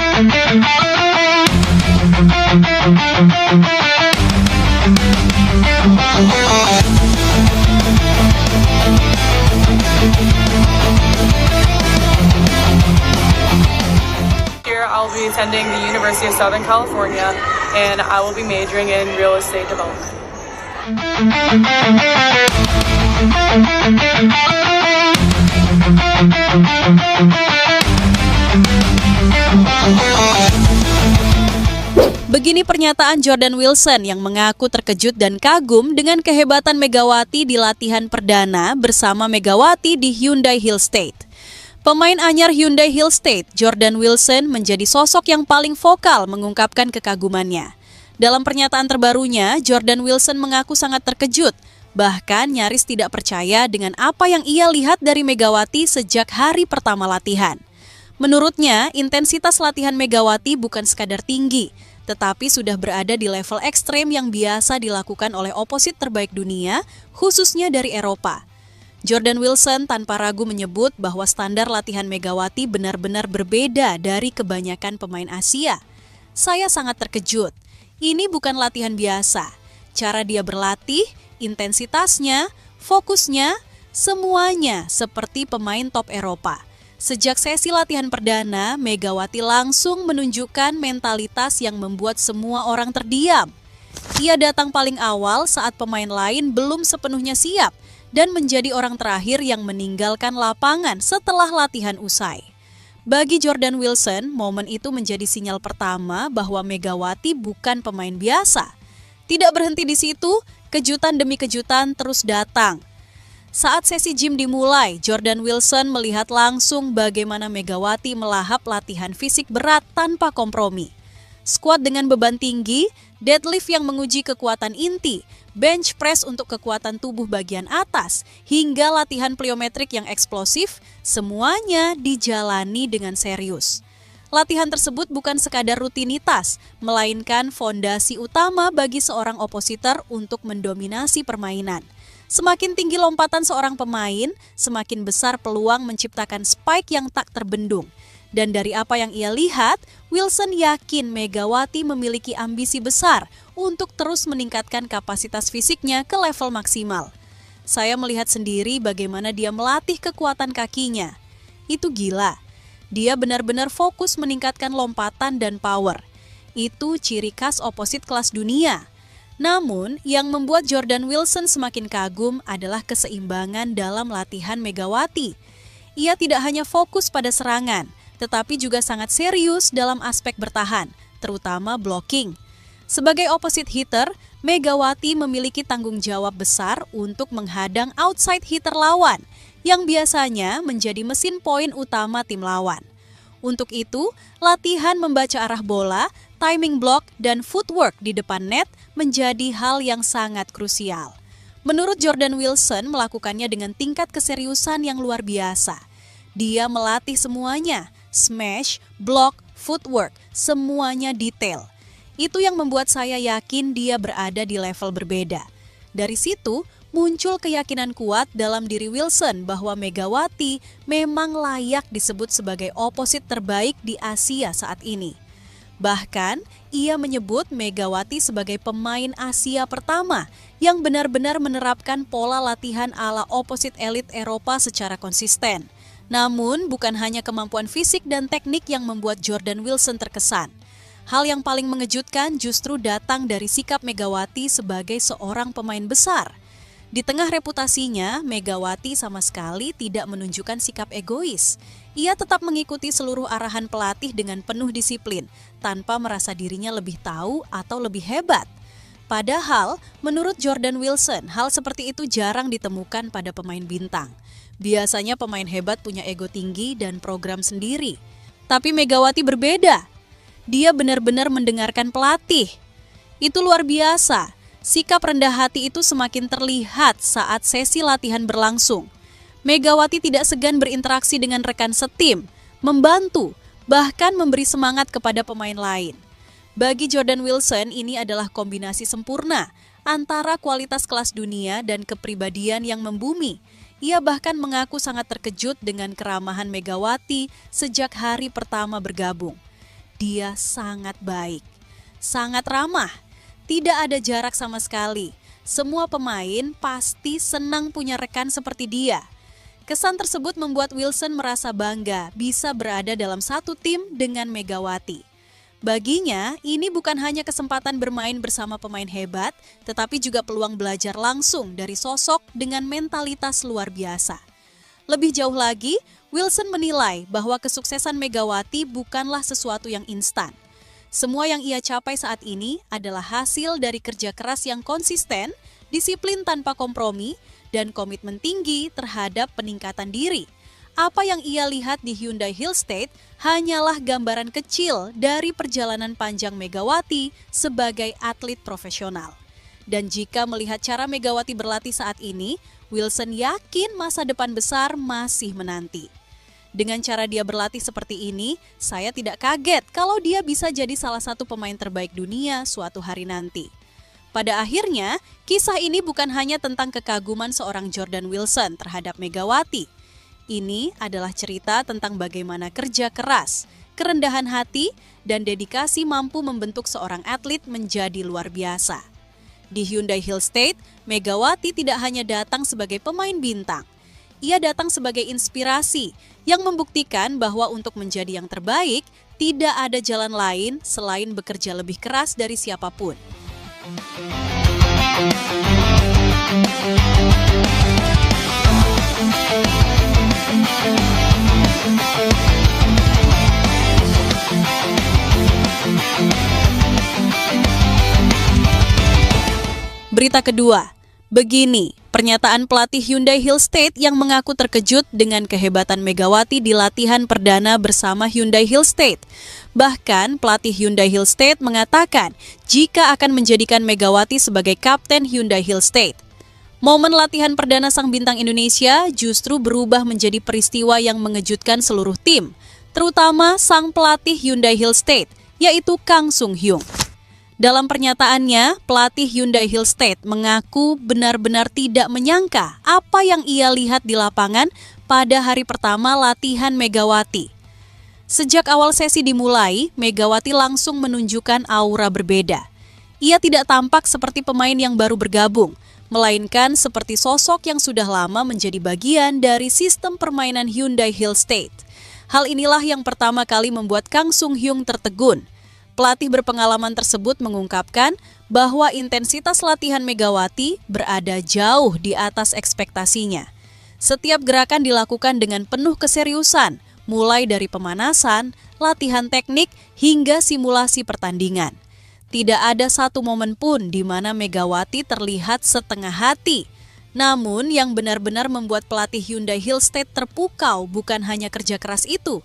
Here I'll be attending the University of Southern California and I will be majoring in real estate development. Begini pernyataan Jordan Wilson yang mengaku terkejut dan kagum dengan kehebatan Megawati di latihan perdana bersama Megawati di Hyundai Hill State. Pemain anyar Hyundai Hill State, Jordan Wilson, menjadi sosok yang paling vokal mengungkapkan kekagumannya. Dalam pernyataan terbarunya, Jordan Wilson mengaku sangat terkejut, bahkan nyaris tidak percaya dengan apa yang ia lihat dari Megawati sejak hari pertama latihan. Menurutnya, intensitas latihan Megawati bukan sekadar tinggi, tetapi sudah berada di level ekstrem yang biasa dilakukan oleh oposit terbaik dunia, khususnya dari Eropa. Jordan Wilson tanpa ragu menyebut bahwa standar latihan Megawati benar-benar berbeda dari kebanyakan pemain Asia. Saya sangat terkejut. Ini bukan latihan biasa. Cara dia berlatih, intensitasnya, fokusnya, semuanya seperti pemain top Eropa. Sejak sesi latihan perdana, Megawati langsung menunjukkan mentalitas yang membuat semua orang terdiam. Ia datang paling awal saat pemain lain belum sepenuhnya siap dan menjadi orang terakhir yang meninggalkan lapangan setelah latihan usai. Bagi Jordan Wilson, momen itu menjadi sinyal pertama bahwa Megawati bukan pemain biasa. Tidak berhenti di situ, kejutan demi kejutan terus datang. Saat sesi gym dimulai, Jordan Wilson melihat langsung bagaimana Megawati melahap latihan fisik berat tanpa kompromi. Squat dengan beban tinggi, deadlift yang menguji kekuatan inti, bench press untuk kekuatan tubuh bagian atas, hingga latihan pliometrik yang eksplosif, semuanya dijalani dengan serius. Latihan tersebut bukan sekadar rutinitas, melainkan fondasi utama bagi seorang opositor untuk mendominasi permainan. Semakin tinggi lompatan seorang pemain, semakin besar peluang menciptakan spike yang tak terbendung. Dan dari apa yang ia lihat, Wilson yakin Megawati memiliki ambisi besar untuk terus meningkatkan kapasitas fisiknya ke level maksimal. Saya melihat sendiri bagaimana dia melatih kekuatan kakinya. Itu gila. Dia benar-benar fokus meningkatkan lompatan dan power. Itu ciri khas oposit kelas dunia. Namun, yang membuat Jordan Wilson semakin kagum adalah keseimbangan dalam latihan Megawati. Ia tidak hanya fokus pada serangan, tetapi juga sangat serius dalam aspek bertahan, terutama blocking. Sebagai opposite hitter, Megawati memiliki tanggung jawab besar untuk menghadang outside hitter lawan, yang biasanya menjadi mesin poin utama tim lawan. Untuk itu, latihan membaca arah bola, timing block, dan footwork di depan net menjadi hal yang sangat krusial. Menurut Jordan Wilson, melakukannya dengan tingkat keseriusan yang luar biasa. Dia melatih semuanya, smash, block, footwork, semuanya detail. Itu yang membuat saya yakin dia berada di level berbeda. Dari situ, muncul keyakinan kuat dalam diri Wilson bahwa Megawati memang layak disebut sebagai oposit terbaik di Asia saat ini. Bahkan, ia menyebut Megawati sebagai pemain Asia pertama yang benar-benar menerapkan pola latihan ala oposit elit Eropa secara konsisten. Namun, bukan hanya kemampuan fisik dan teknik yang membuat Jordan Wilson terkesan. Hal yang paling mengejutkan justru datang dari sikap Megawati sebagai seorang pemain besar. Di tengah reputasinya, Megawati sama sekali tidak menunjukkan sikap egois. Ia tetap mengikuti seluruh arahan pelatih dengan penuh disiplin, tanpa merasa dirinya lebih tahu atau lebih hebat. Padahal, menurut Jordan Wilson, hal seperti itu jarang ditemukan pada pemain bintang. Biasanya pemain hebat punya ego tinggi dan program sendiri. Tapi Megawati berbeda. Dia benar-benar mendengarkan pelatih. Itu luar biasa. Sikap rendah hati itu semakin terlihat saat sesi latihan berlangsung. Megawati tidak segan berinteraksi dengan rekan setim, membantu, bahkan memberi semangat kepada pemain lain. Bagi Jordan Wilson, ini adalah kombinasi sempurna antara kualitas kelas dunia dan kepribadian yang membumi. Ia bahkan mengaku sangat terkejut dengan keramahan Megawati sejak hari pertama bergabung. dia sangat baik, sangat ramah, tidak ada jarak sama sekali. Semua pemain pasti senang punya rekan seperti dia. Kesan tersebut membuat Wilson merasa bangga bisa berada dalam satu tim dengan Megawati. Baginya, ini bukan hanya kesempatan bermain bersama pemain hebat, tetapi juga peluang belajar langsung dari sosok dengan mentalitas luar biasa. Lebih jauh lagi, Wilson menilai bahwa kesuksesan Megawati bukanlah sesuatu yang instan. Semua yang ia capai saat ini adalah hasil dari kerja keras yang konsisten, disiplin tanpa kompromi, dan komitmen tinggi terhadap peningkatan diri. Apa yang ia lihat di Hyundai Hill State hanyalah gambaran kecil dari perjalanan panjang Megawati sebagai atlet profesional. Dan jika melihat cara Megawati berlatih saat ini, Wilson yakin masa depan besar masih menanti. Dengan cara dia berlatih seperti ini, saya tidak kaget kalau dia bisa jadi salah satu pemain terbaik dunia suatu hari nanti. Pada akhirnya, kisah ini bukan hanya tentang kekaguman seorang Jordan Wilson terhadap Megawati. Ini adalah cerita tentang bagaimana kerja keras, kerendahan hati, dan dedikasi mampu membentuk seorang atlet menjadi luar biasa. Di Hyundai Hill State, Megawati tidak hanya datang sebagai pemain bintang. Ia datang sebagai inspirasi yang membuktikan bahwa untuk menjadi yang terbaik, tidak ada jalan lain selain bekerja lebih keras dari siapapun. Berita kedua, begini pernyataan pelatih Hyundai Hill State yang mengaku terkejut dengan kehebatan Megawati di latihan perdana bersama Hyundai Hill State. Bahkan pelatih Hyundai Hill State mengatakan jika akan menjadikan Megawati sebagai kapten Hyundai Hill State. Momen latihan perdana sang bintang Indonesia justru berubah menjadi peristiwa yang mengejutkan seluruh tim, terutama sang pelatih Hyundai Hill State, yaitu Kang Sung Hyung. Dalam pernyataannya, pelatih Hyundai Hill State mengaku benar-benar tidak menyangka apa yang ia lihat di lapangan pada hari pertama latihan Megawati. Sejak awal sesi dimulai, Megawati langsung menunjukkan aura berbeda. Ia tidak tampak seperti pemain yang baru bergabung, melainkan seperti sosok yang sudah lama menjadi bagian dari sistem permainan Hyundai Hill State. Hal inilah yang pertama kali membuat Kang Sung Hyung tertegun. Pelatih berpengalaman tersebut mengungkapkan bahwa intensitas latihan Megawati berada jauh di atas ekspektasinya. Setiap gerakan dilakukan dengan penuh keseriusan, mulai dari pemanasan, latihan teknik, hingga simulasi pertandingan. Tidak ada satu momen pun di mana Megawati terlihat setengah hati. Namun yang benar-benar membuat pelatih Hyundai Hill State terpukau bukan hanya kerja keras itu.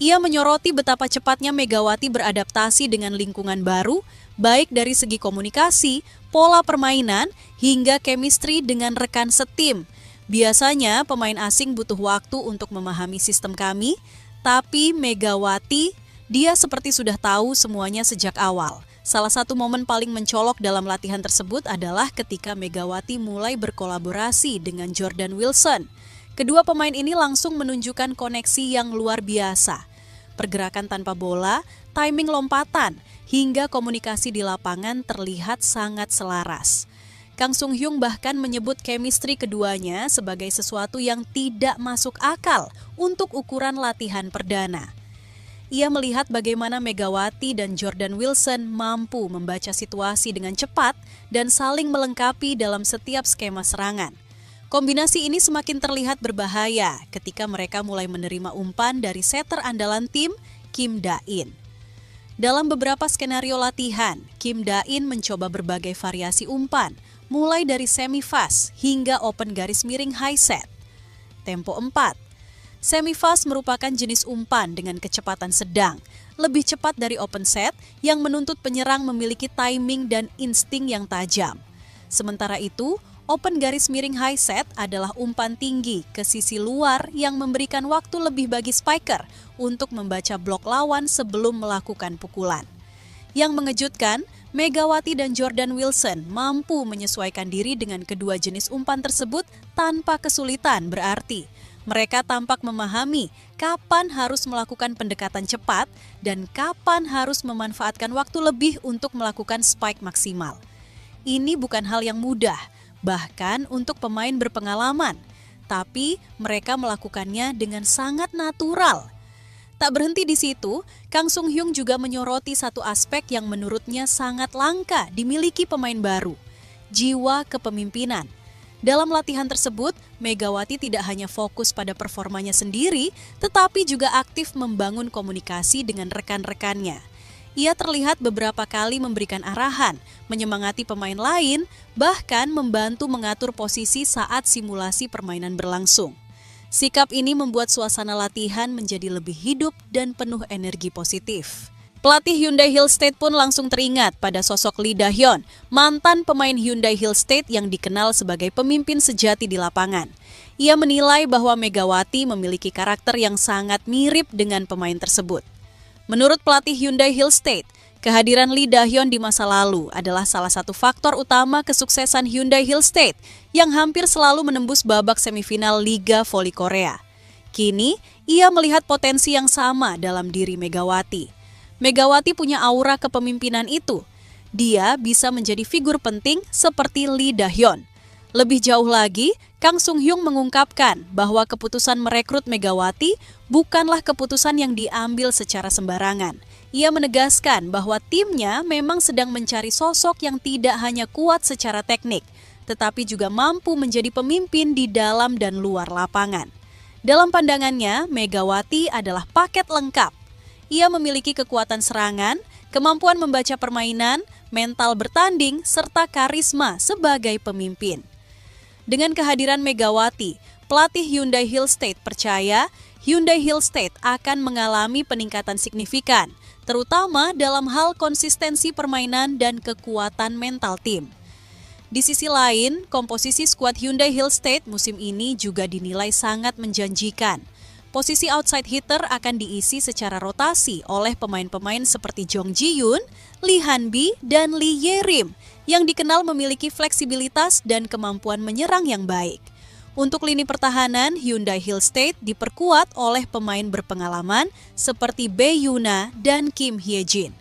Ia menyoroti betapa cepatnya Megawati beradaptasi dengan lingkungan baru, baik dari segi komunikasi, pola permainan, hingga chemistry dengan rekan setim. Biasanya pemain asing butuh waktu untuk memahami sistem kami, tapi Megawati, dia seperti sudah tahu semuanya sejak awal. Salah satu momen paling mencolok dalam latihan tersebut adalah ketika Megawati mulai berkolaborasi dengan Jordan Wilson. Kedua pemain ini langsung menunjukkan koneksi yang luar biasa. Pergerakan tanpa bola, timing lompatan, hingga komunikasi di lapangan terlihat sangat selaras. Kang Sung Hyung bahkan menyebut chemistry keduanya sebagai sesuatu yang tidak masuk akal untuk ukuran latihan perdana. Ia melihat bagaimana Megawati dan Jordan Wilson mampu membaca situasi dengan cepat dan saling melengkapi dalam setiap skema serangan. Kombinasi ini semakin terlihat berbahaya ketika mereka mulai menerima umpan dari setter andalan tim, Kim Da-in. Dalam beberapa skenario latihan, Kim Da-in mencoba berbagai variasi umpan, mulai dari semi-fast hingga open garis miring high set. Tempo 4. Semi-fast merupakan jenis umpan dengan kecepatan sedang, lebih cepat dari open set yang menuntut penyerang memiliki timing dan insting yang tajam. Sementara itu, open garis miring high set adalah umpan tinggi ke sisi luar yang memberikan waktu lebih bagi spiker untuk membaca blok lawan sebelum melakukan pukulan. Yang mengejutkan, Megawati dan Jordan Wilson mampu menyesuaikan diri dengan kedua jenis umpan tersebut tanpa kesulitan berarti. Mereka tampak memahami kapan harus melakukan pendekatan cepat dan kapan harus memanfaatkan waktu lebih untuk melakukan spike maksimal. Ini bukan hal yang mudah, bahkan untuk pemain berpengalaman. Tapi mereka melakukannya dengan sangat natural. Tak berhenti di situ, Kang Sung Hyung juga menyoroti satu aspek yang menurutnya sangat langka dimiliki pemain baru, jiwa kepemimpinan. Dalam latihan tersebut, Megawati tidak hanya fokus pada performanya sendiri, tetapi juga aktif membangun komunikasi dengan rekan-rekannya. Ia terlihat beberapa kali memberikan arahan, menyemangati pemain lain, bahkan membantu mengatur posisi saat simulasi permainan berlangsung. Sikap ini membuat suasana latihan menjadi lebih hidup dan penuh energi positif. Pelatih Hyundai Hill State pun langsung teringat pada sosok Lee Da-hyun, mantan pemain Hyundai Hill State yang dikenal sebagai pemimpin sejati di lapangan. Ia menilai bahwa Megawati memiliki karakter yang sangat mirip dengan pemain tersebut. Menurut pelatih Hyundai Hill State, kehadiran Lee Da-hyun di masa lalu adalah salah satu faktor utama kesuksesan Hyundai Hill State yang hampir selalu menembus babak semifinal Liga Voli Korea. Kini, ia melihat potensi yang sama dalam diri Megawati. Megawati punya aura kepemimpinan itu. Dia bisa menjadi figur penting seperti Lee Da-hyun. Lebih jauh lagi, Kang Sung Hyung mengungkapkan bahwa keputusan merekrut Megawati bukanlah keputusan yang diambil secara sembarangan. Ia menegaskan bahwa timnya memang sedang mencari sosok yang tidak hanya kuat secara teknik, tetapi juga mampu menjadi pemimpin di dalam dan luar lapangan. Dalam pandangannya, Megawati adalah paket lengkap. Ia memiliki kekuatan serangan, kemampuan membaca permainan, mental bertanding, serta karisma sebagai pemimpin. Dengan kehadiran Megawati, pelatih Hyundai Hill State percaya Hyundai Hill State akan mengalami peningkatan signifikan, terutama dalam hal konsistensi permainan dan kekuatan mental tim. Di sisi lain, komposisi skuad Hyundai Hill State musim ini juga dinilai sangat menjanjikan. Posisi outside hitter akan diisi secara rotasi oleh pemain-pemain seperti Jong Ji-yoon, Lee Han-bi, dan Lee Ye-rim yang dikenal memiliki fleksibilitas dan kemampuan menyerang yang baik. Untuk lini pertahanan, Hyundai Hill State diperkuat oleh pemain berpengalaman seperti Bae Yuna dan Kim Hye-jin.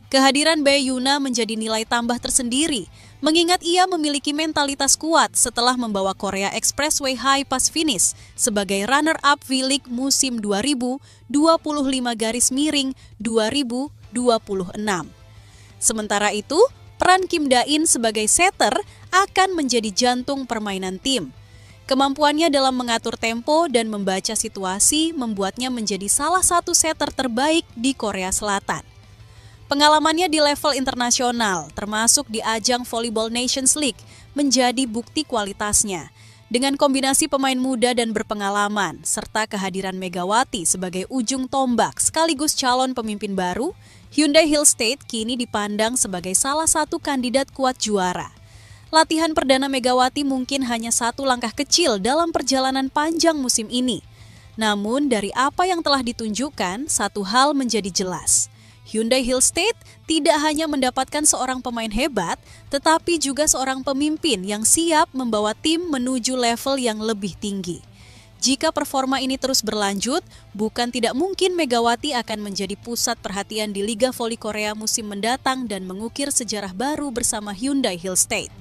Kehadiran Bae Yuna menjadi nilai tambah tersendiri, mengingat ia memiliki mentalitas kuat setelah membawa Korea Expressway High Pass Finish sebagai runner-up V-League musim 2025-2026. Sementara itu, peran Kim Da-in sebagai setter akan menjadi jantung permainan tim. Kemampuannya dalam mengatur tempo dan membaca situasi membuatnya menjadi salah satu setter terbaik di Korea Selatan. Pengalamannya di level internasional, termasuk di ajang Volleyball Nations League, menjadi bukti kualitasnya. Dengan kombinasi pemain muda dan berpengalaman, serta kehadiran Megawati sebagai ujung tombak sekaligus calon pemimpin baru, Hyundai Hill State kini dipandang sebagai salah satu kandidat kuat juara. Latihan perdana Megawati mungkin hanya satu langkah kecil dalam perjalanan panjang musim ini. Namun dari apa yang telah ditunjukkan, satu hal menjadi jelas. Hyundai Hill State tidak hanya mendapatkan seorang pemain hebat, tetapi juga seorang pemimpin yang siap membawa tim menuju level yang lebih tinggi. Jika performa ini terus berlanjut, bukan tidak mungkin Megawati akan menjadi pusat perhatian di Liga Voli Korea musim mendatang dan mengukir sejarah baru bersama Hyundai Hill State.